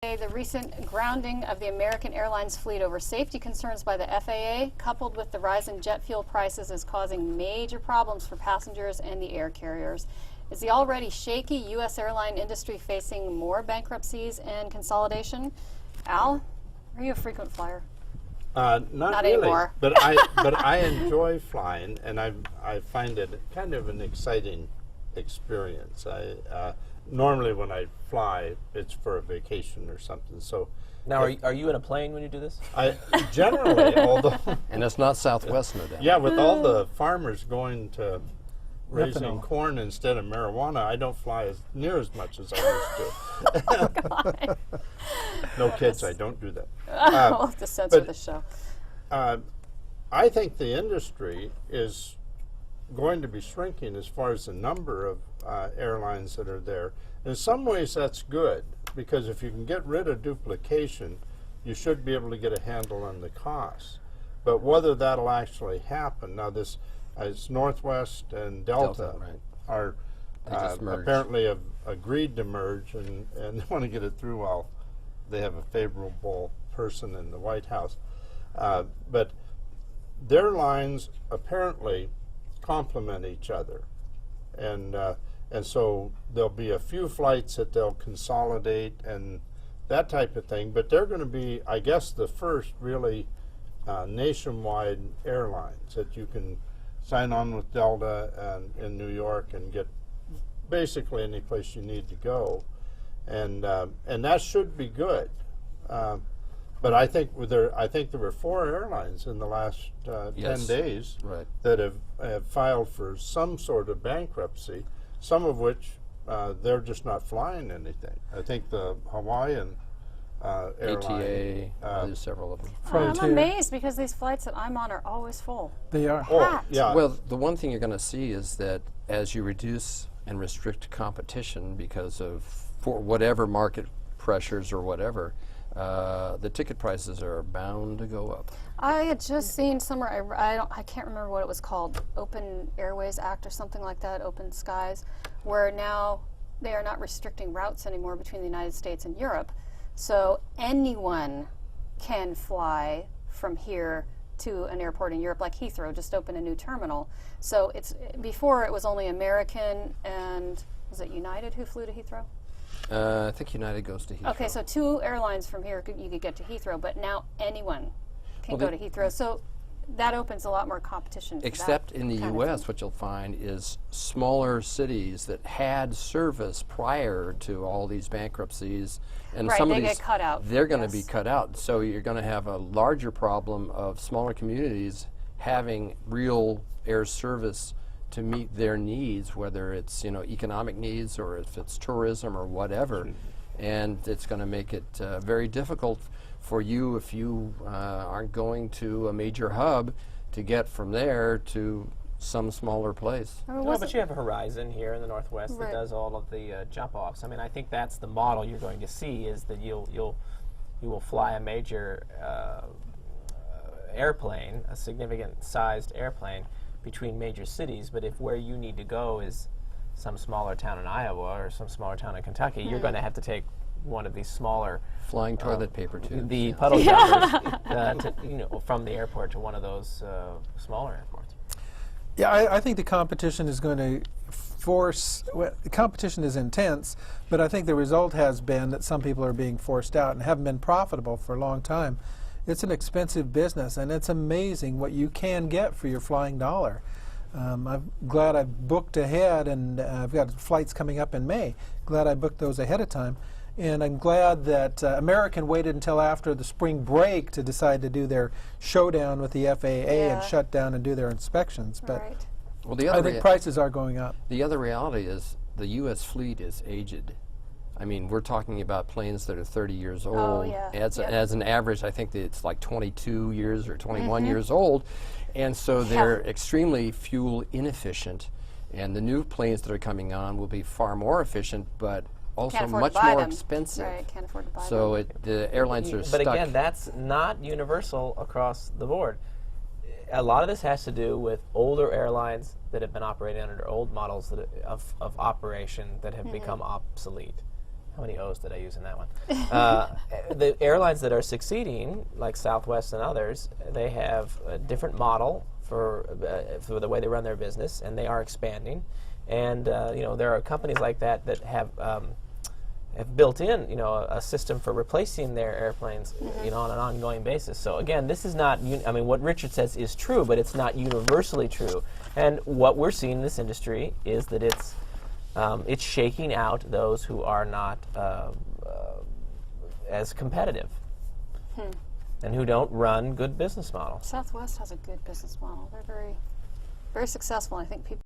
The recent grounding of the American Airlines fleet over safety concerns by the FAA, coupled with the rise in jet fuel prices, is causing major problems for passengers and the air carriers. Is the already shaky U.S. airline industry facing more bankruptcies and consolidation? Al, are you a frequent flyer? Not really, anymore. but I enjoy flying, and I find it kind of an exciting experience. Normally when I fly, it's for a vacation or something. So now, are you in a plane when you do this? I generally, although and it's not Southwest, no doubt. yeah, with all the farmers going to raising Ethanol. corn instead of marijuana, I don't fly near as much as I used to. Oh, God. No kids, I don't do that. We'll have to censor the show. I think the industry is going to be shrinking as far as the number of airlines that are there. In some ways that's good, because if you can get rid of duplication, you should be able to get a handle on the costs. But whether that'll actually happen, now this as Northwest and Delta, right. are apparently have agreed to merge and they want to get it through while they have a favorable person in the White House. But their lines apparently complement each other, and so there'll be a few flights that they'll consolidate and that type of thing. But they're going to be, I guess, the first really nationwide airlines that you can sign on with Delta and in New York and get basically any place you need to go, and that should be good. But I think there were 4 airlines in the last 10 days that have filed for some sort of bankruptcy, some of which they're just not flying anything. I think the Hawaiian airline, there's several of them. I'm amazed because these flights that I'm on are always full. They are. Oh, yeah. Well, the one thing you're going to see is that as you reduce and restrict competition because of for whatever market pressures or whatever, the ticket prices are bound to go up. I had just seen somewhere, I can't remember what it was called, Open Airways Act or something like that, Open Skies, where now they are not restricting routes anymore between the United States and Europe. So anyone can fly from here to an airport in Europe, like Heathrow just opened a new terminal. So before it was only American and, was it United who flew to Heathrow? I think United goes to Heathrow. Okay, so 2 airlines from here you could get to Heathrow, but now anyone can go to Heathrow. So that opens a lot more competition. Except in the U.S., what you'll find is smaller cities that had service prior to all these bankruptcies, and some of these get cut out. They're going to be cut out. So you're going to have a larger problem of smaller communities having real air service to meet their needs, whether it's economic needs or if it's tourism or whatever, and it's going to make it very difficult for you if you aren't going to a major hub to get from there to some smaller place. No, but you have a Horizon here in the Northwest that does all of the jump-offs. I mean, I think that's the model you're going to see, is that you will fly a major airplane, a significant-sized airplane, between major cities, but if where you need to go is some smaller town in Iowa or some smaller town in Kentucky, you're going to have to take one of these smaller flying toilet paper tubes. The puddle jumpers from the airport to one of those smaller airports. Yeah, I think the competition is going to force, well, the competition is intense, but I think the result has been that some people are being forced out and haven't been profitable for a long time. It's an expensive business, and it's amazing what you can get for your flying dollar. I'm glad I booked ahead, and I've got flights coming up in May. Glad I booked those ahead of time. And I'm glad that American waited until after the spring break to decide to do their showdown with the FAA and shut down and do their inspections. But well, I think prices are going up. The other reality is the U.S. fleet is aged. I mean, we're talking about planes that are 30 years old. As an average, I think that it's like 22 years or 21 years old. And so they're extremely fuel inefficient. And the new planes that are coming on will be far more efficient, but also much more expensive. Right, can't afford to buy them. So the airlines are stuck. But again, that's not universal across the board. A lot of this has to do with older airlines that have been operating under old models of operation that have become obsolete. How many O's did I use in that one? The airlines that are succeeding, like Southwest and others, they have a different model for the way they run their business, and they are expanding. And there are companies like that that have built in a system for replacing their airplanes on an ongoing basis. So again, this is not. What Richard says is true, but it's not universally true. And what we're seeing in this industry is that it's shaking out those who are not as competitive and who don't run good business models. Southwest has a good business model. They're very, very successful. I think people